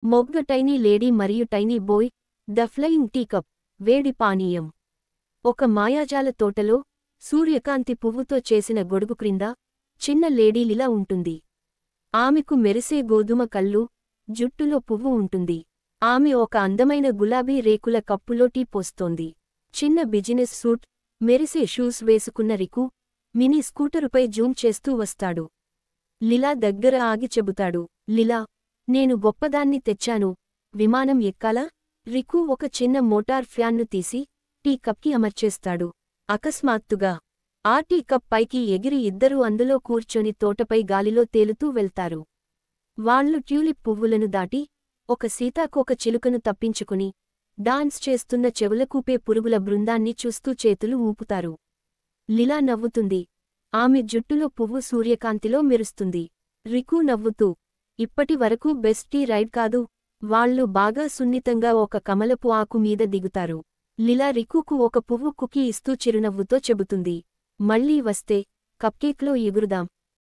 మొగ్గ tiny lady మరియు tiny boy the flying teacup వేడి పానీయం. ఒక మాయాజాల తోటలో సూర్యకాంతి పువ్వుతో చేసిన గొడుగు క్రింద చిన్న లేడీ లిలా ఉంటుంది. ఆమెకు మెరిసే గోధుమ కళ్ళు, జుట్టులో పువ్వు ఉంటుంది. ఆమె ఒక అందమైన గులాబీ రేకుల కప్పులో టీ పోస్తోంది. చిన్న బిజినెస్ సూట్, మెరిసే షూస్ వేసుకున్న రికు మినీ స్కూటరుపై జూమ్ చేస్తూ వస్తాడు. లిలా దగ్గర ఆగి చెబుతాడు, లిలా, నేను గొప్పదాన్ని తెచ్చాను, విమానం ఎక్కాలా? రికు ఒక చిన్న మోటార్ ఫ్యాన్ను తీసి టీ కప్కి అమర్చేస్తాడు. అకస్మాత్తుగా ఆ టీ కప్ పైకి ఎగిరి ఇద్దరూ అందులో కూర్చొని తోటపై గాలిలో తేలుతూ వెళ్తారు. వాళ్లు ట్యూలిప్ పువ్వులను దాటి ఒక సీతాకోక చిలుకను తప్పించుకుని డాన్స్ చేస్తున్న చెవులకూపే పురుగుల బృందాన్ని చూస్తూ చేతులు ఊపుతారు. లిలా నవ్వుతుంది. ఆమె జుట్టులో పువ్వు సూర్యకాంతిలో మెరుస్తుంది. రికు నవ్వుతూ, ఇప్పటి వరకు బెస్ట్ టీ రైడ్ కాదు. వాళ్లు బాగా సున్నితంగా ఒక కమలపు ఆకు మీద దిగుతారు. లిలా రికుకు ఒక పువ్వు కుకీ ఇస్తూ చిరునవ్వుతో చెబుతుంది, మళ్ళీ వస్తే కప్కేక్లో ఎగురుదాం.